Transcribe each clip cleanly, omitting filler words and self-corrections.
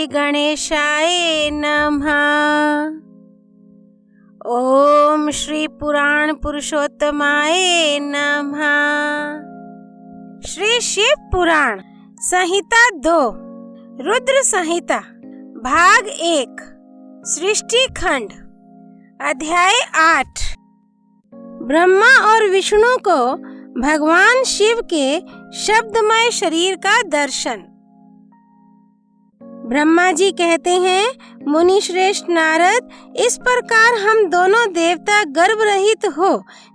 श्री गणेशाय नमः। ओम श्री पुराण पुरुषोत्तमाय नमः। श्री शिव पुराण संहिता 2 रुद्र संहिता भाग 1 सृष्टि खंड अध्याय 8। ब्रह्मा और विष्णु को भगवान शिव के शब्दमय शरीर का दर्शन। ब्रह्मा जी कहते हैं, मुनि श्रेष्ठ नारद, इस प्रकार हम दोनों देवता गर्भ रहित हो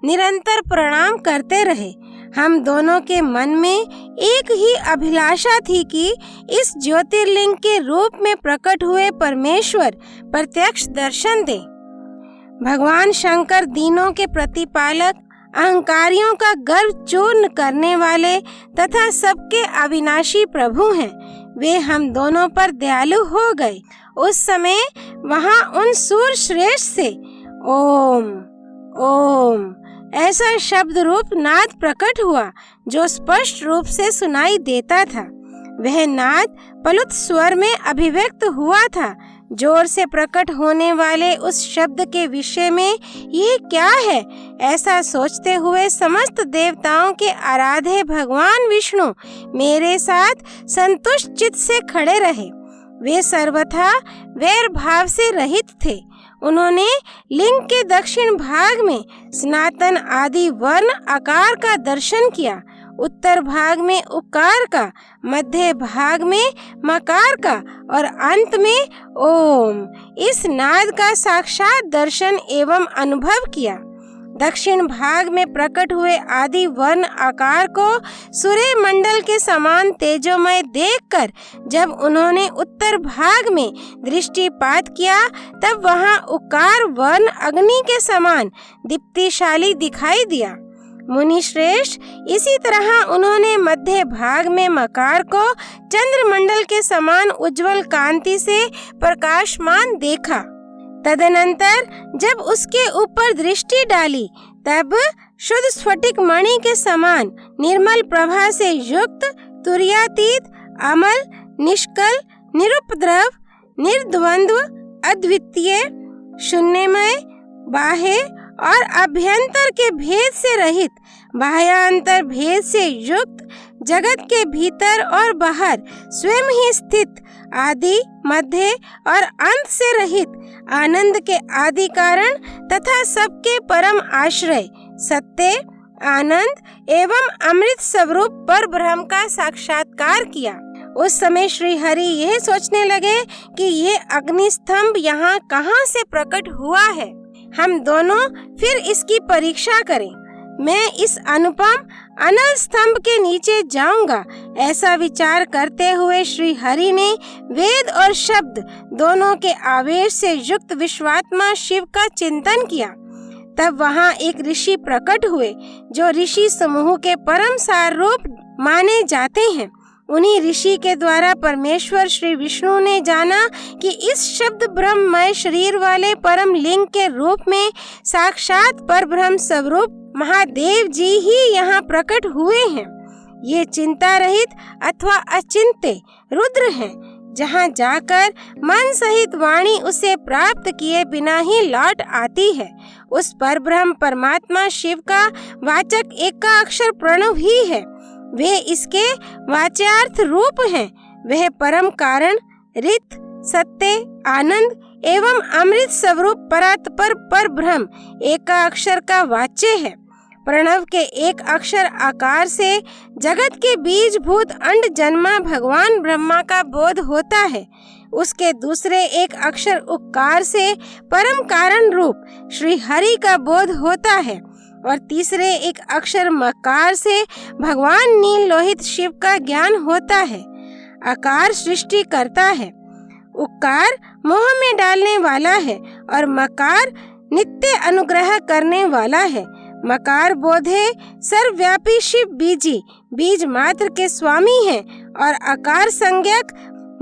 निरंतर प्रणाम करते रहे। हम दोनों के मन में एक ही अभिलाषा थी कि इस ज्योतिर्लिंग के रूप में प्रकट हुए परमेश्वर प्रत्यक्ष दर्शन दें। भगवान शंकर दीनों के प्रतिपालक, अहंकारियों का गर्व चूर्ण करने वाले तथा सबके अविनाशी प्रभु हैं। वे हम दोनों पर दयालु हो गए। उस समय वहां उन सूर श्रेष्ठ से ओम ओम ऐसा शब्द रूप नाद प्रकट हुआ जो स्पष्ट रूप से सुनाई देता था। वह नाद प्लुत स्वर में अभिव्यक्त हुआ था। जोर से प्रकट होने वाले उस शब्द के विषय में ये क्या है, ऐसा सोचते हुए समस्त देवताओं के आराध्य भगवान विष्णु मेरे साथ संतुष्ट चित्त से खड़े रहे। वे सर्वथा वैर भाव से रहित थे। उन्होंने लिंग के दक्षिण भाग में सनातन आदि वर्ण आकार का दर्शन किया, उत्तर भाग में उकार का, मध्य भाग में मकार का और अंत में ओम इस नाद का साक्षात दर्शन एवं अनुभव किया। दक्षिण भाग में प्रकट हुए आदि वर्ण आकार को सूर्य मंडल के समान तेजोमय देखकर जब उन्होंने उत्तर भाग में दृष्टिपात किया, तब वहां उकार वर्ण अग्नि के समान दीप्तिशाली दिखाई दिया। मुनि श्रेष्ठ, इसी तरह उन्होंने मध्य भाग में मकार को चंद्रमंडल के समान उज्जवल कांति से प्रकाशमान देखा। तदनंतर जब उसके ऊपर दृष्टि डाली, तब शुद्ध स्फटिक मणि के समान निर्मल प्रभा से युक्त, तुर्यातीत, अमल, निष्कल, निरुपद्रव, निर्द्वंद्व, अद्वितीय, शून्यमय, बाह्य और अभ्यंतर के भेद से रहित, बाह्यांतर भेद से युक्त, जगत के भीतर और बाहर स्वयं ही स्थित, आदि, मध्य और अंत से रहित, आनंद के आदि कारण तथा सबके परम आश्रय, सत्य, आनंद एवं अमृत स्वरूप पर ब्रह्म का साक्षात्कार किया। उस समय श्री हरि यह सोचने लगे कि ये अग्नि स्तंभ यहाँ कहाँ से प्रकट हुआ है। हम दोनों फिर इसकी परीक्षा करें। मैं इस अनुपम अनल स्तंभ के नीचे जाऊंगा। ऐसा विचार करते हुए श्री हरि ने वेद और शब्द दोनों के आवेश से युक्त विश्वात्मा शिव का चिंतन किया। तब वहां एक ऋषि प्रकट हुए जो ऋषि समूह के परम सार रूप माने जाते हैं। उन्हीं ऋषि के द्वारा परमेश्वर श्री विष्णु ने जाना कि इस शब्द ब्रह्ममय शरीर वाले परम लिंग के रूप में साक्षात पर ब्रह्म स्वरूप महादेव जी ही यहाँ प्रकट हुए हैं। ये चिंता रहित अथवा अचिंत्य रुद्र हैं, जहाँ जाकर मन सहित वाणी उसे प्राप्त किए बिना ही लौट आती है। उस पर ब्रह्म परमात्मा शिव का वाचक एकाक्षर प्रणव ही है। वे इसके वाच्यार्थ रूप हैं। वह परम कारण, रित, सत्य, आनंद एवं अमृत स्वरूप परात्पर पर ब्रह्म एकाक्षर का वाच्य है। प्रणव के एक अक्षर आकार से जगत के बीजभूत अंड जन्मा भगवान ब्रह्मा का बोध होता है। उसके दूसरे एक अक्षर उकार से परम कारण रूप श्री हरि का बोध होता है और तीसरे एक अक्षर मकार से भगवान नील लोहित शिव का ज्ञान होता है। आकार सृष्टि करता है, उकार मोह में डालने वाला है और मकार नित्य अनुग्रह करने वाला है। मकार बोधे सर्वव्यापी शिव बीजी बीज मात्र के स्वामी हैं और आकार संज्ञक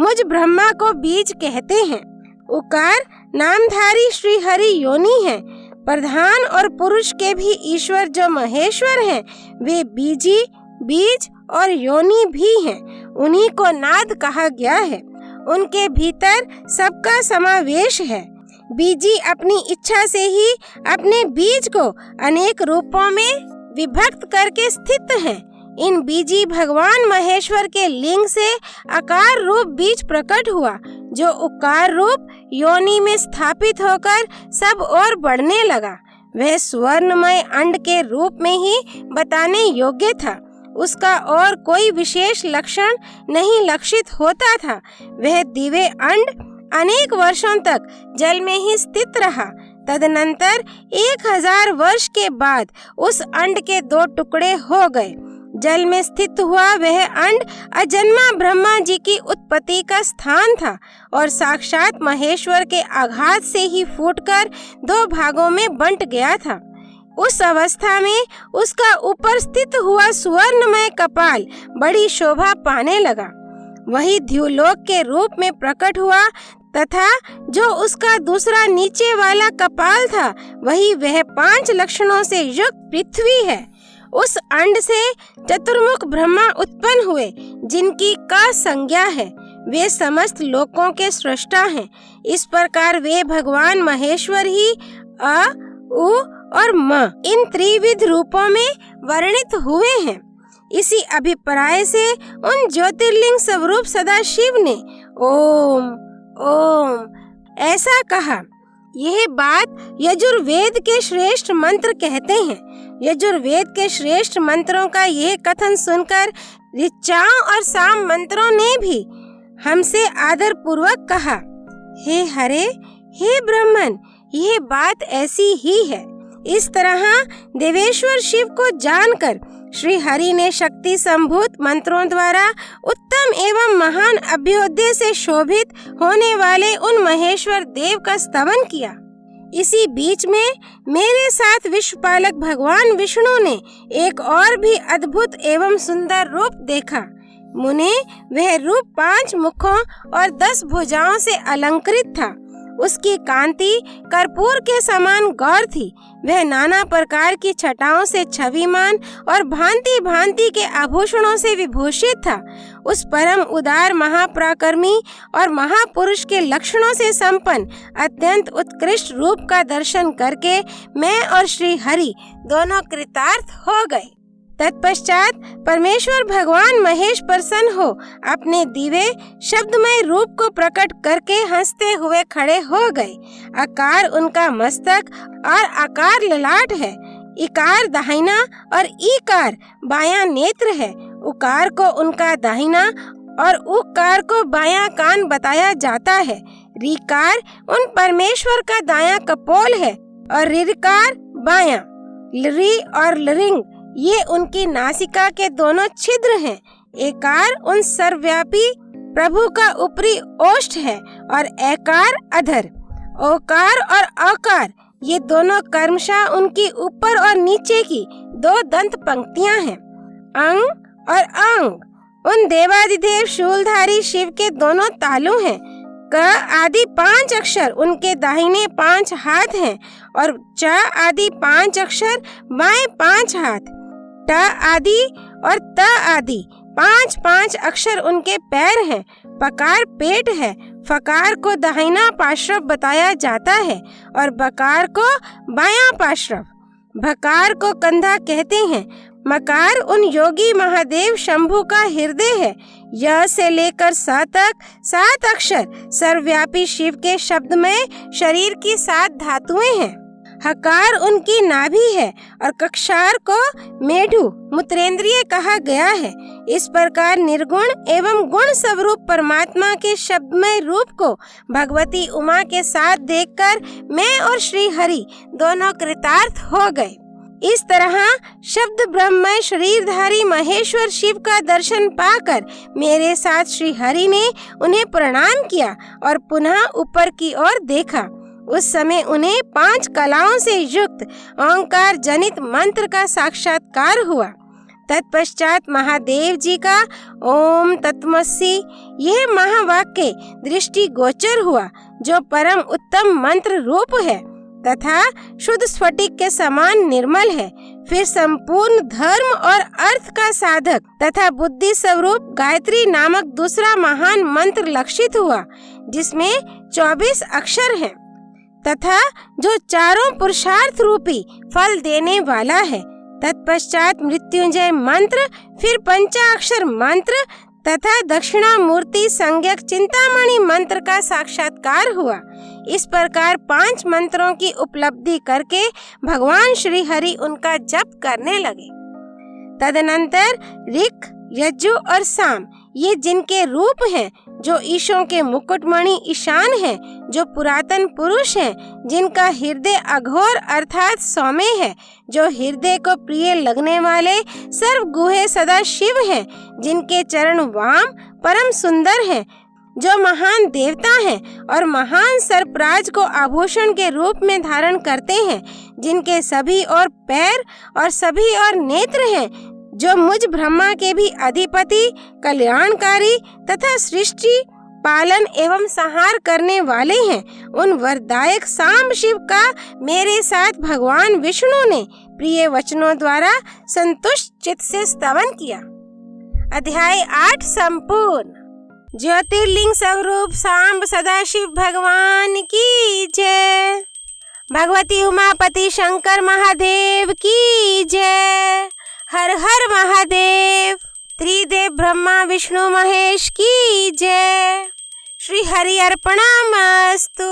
मुझ ब्रह्मा को बीज कहते हैं। उकार नामधारी श्री हरि योनि है। प्रधान और पुरुष के भी ईश्वर जो महेश्वर हैं, वे बीजी, बीज और योनि भी हैं। उन्हीं को नाद कहा गया है। उनके भीतर सबका समावेश है। बीजी अपनी इच्छा से ही अपने बीज को अनेक रूपों में विभक्त करके स्थित हैं। इन बीजी भगवान महेश्वर के लिंग से आकार रूप बीज प्रकट हुआ, जो उकार रूप योनि में स्थापित होकर सब ओर बढ़ने लगा। वह स्वर्णमय अंड के रूप में ही बताने योग्य था। उसका और कोई विशेष लक्षण नहीं लक्षित होता था। वह दिव्य अंड अनेक वर्षों तक जल में ही स्थित रहा। तदनंतर 1000 वर्ष के बाद उस अंड के 2 टुकड़े हो गए। जल में स्थित हुआ वह अंड अजन्मा ब्रह्मा जी की उत्पत्ति का स्थान था और साक्षात महेश्वर के आघात से ही फूटकर 2 भागों में बंट गया था। उस अवस्था में उसका ऊपर स्थित हुआ सुवर्णमय कपाल बड़ी शोभा पाने लगा। वही द्युलोक के रूप में प्रकट हुआ तथा जो उसका दूसरा नीचे वाला कपाल था, वही वह 5 लक्षणों से युक्त पृथ्वी है। उस अंड से चतुर्मुख ब्रह्मा उत्पन्न हुए, जिनकी का संज्ञा है। वे समस्त लोकों के सृष्टा हैं। इस प्रकार वे भगवान महेश्वर ही अ, उ और म इन त्रिविध रूपों में वर्णित हुए हैं। इसी अभिप्राय से उन ज्योतिर्लिंग स्वरूप सदाशिव ने ओम ओम ऐसा कहा। यह बात यजुर्वेद के श्रेष्ठ मंत्र कहते हैं। यजुर्वेद के श्रेष्ठ मंत्रों का यह कथन सुनकर ऋचाओं और साम मंत्रों ने भी हमसे आदर पूर्वक कहा, हे हरे, हे ब्रह्मन, यह बात ऐसी ही है। इस तरह देवेश्वर शिव को जानकर श्री हरि ने शक्ति संभूत मंत्रों द्वारा उत्तम एवं महान अभ्युदय से शोभित होने वाले उन महेश्वर देव का स्तवन किया। इसी बीच में मेरे साथ विश्वपालक भगवान विष्णु ने एक और भी अद्भुत एवं सुंदर रूप देखा। मुने, वह रूप 5 मुखों और 10 भुजाओं से अलंकृत था। उसकी कांति कर्पूर के समान गौर थी। वह नाना प्रकार की छटाओं से छविमान और भांति भांति के आभूषणों से विभूषित था। उस परम उदार महापराक्रमी और महापुरुष के लक्षणों से संपन्न अत्यंत उत्कृष्ट रूप का दर्शन करके मैं और श्री हरि दोनों कृतार्थ हो गए। तत्पश्चात परमेश्वर भगवान महेश प्रसन्न हो अपने दिव्य शब्दमय रूप को प्रकट करके हंसते हुए खड़े हो गए। आकार उनका मस्तक और आकार ललाट है। इकार दाहिना और ईकार बायां नेत्र है। उकार को उनका दाहिना और उकार को बायां कान बताया जाता है। रीकार उन परमेश्वर का दायां कपोल है और ऋकार बायां। लरी और लरिंग ये उनकी नासिका के दोनों छिद्र हैं। एकार उन सर्वव्यापी प्रभु का ऊपरी ओष्ठ है और एकार अधर। ओकार और अकार ये दोनों कर्मशः उनकी ऊपर और नीचे की 2 दंत पंक्तियां हैं। अंग और अंग उन देवादिदेव शूलधारी शिव के दोनों तालु हैं। क आदि 5 अक्षर उनके दाहिने 5 हाथ हैं और च आदि 5 अक्षर बाएं 5 हाथ। ट आदि और त आदि 5 अक्षर उनके पैर हैं। पकार पेट है। फकार को दाहिना पार्श्व बताया जाता है और बकार को बायां पार्श्व। भकार को कंधा कहते हैं। मकार उन योगी महादेव शंभु का हृदय है। य से लेकर स तक 7 अक्षर सर्वव्यापी शिव के शब्द में शरीर की 7 धातुएं हैं। हकार उनकी नाभि है और कक्षार को मेढु मूत्रेंद्रिय कहा गया है। इस प्रकार निर्गुण एवं गुण स्वरूप परमात्मा के शब्दमय रूप को भगवती उमा के साथ देखकर मैं और श्री हरि दोनों कृतार्थ हो गए। इस तरह शब्द ब्रह्ममय शरीरधारी महेश्वर शिव का दर्शन पाकर मेरे साथ श्री हरि ने उन्हें प्रणाम किया और पुनः ऊपर की ओर देखा। उस समय उन्हें 5 कलाओं से युक्त ओंकार जनित मंत्र का साक्षात्कार हुआ। तत्पश्चात महादेव जी का ओम तत्वमसि यह महावाक्य दृष्टि गोचर हुआ, जो परम उत्तम मंत्र रूप है तथा शुद्ध स्फटिक के समान निर्मल है। फिर संपूर्ण धर्म और अर्थ का साधक तथा बुद्धि स्वरूप गायत्री नामक दूसरा महान मंत्र लक्षित हुआ, जिसमें 24 अक्षर हैं तथा जो चारों पुरुषार्थ रूपी फल देने वाला है। तत्पश्चात मृत्युंजय मंत्र, फिर पंचाक्षर मंत्र तथा दक्षिणामूर्ति संज्ञक चिंतामणि मंत्र का साक्षात्कार हुआ। इस प्रकार 5 मंत्रों की उपलब्धि करके भगवान श्री हरि उनका जप करने लगे। तदनंतर ऋक्, यजु और साम, ये जिनके रूप हैं, जो ईशों के मुकुटमणि ईशान हैं, जो पुरातन पुरुष हैं, जिनका हृदय अघोर अर्थात सौम्य है, जो हृदय को प्रिय लगने वाले सर्वगुहे सदा शिव हैं, जिनके चरण वाम परम सुंदर हैं, जो महान देवता हैं और महान सर्पराज को आभूषण के रूप में धारण करते हैं, जिनके सभी और पैर और सभी और नेत्र हैं, जो मुझ ब्रह्मा के भी अधिपति, कल्याणकारी तथा सृष्टि पालन एवं संहार करने वाले हैं, उन वरदायक सांब शिव का मेरे साथ भगवान विष्णु ने प्रिय वचनों द्वारा संतुष्ट चित्त से स्तवन किया। अध्याय 8 संपूर्ण। ज्योतिर्लिंग स्वरूप सांब सदाशिव भगवान की जय। भगवती उमापति शंकर महादेव की जय। हर हर महादेव। त्रिदेव ब्रह्मा विष्णु महेश की जय। श्री हरि अर्पणमस्तु।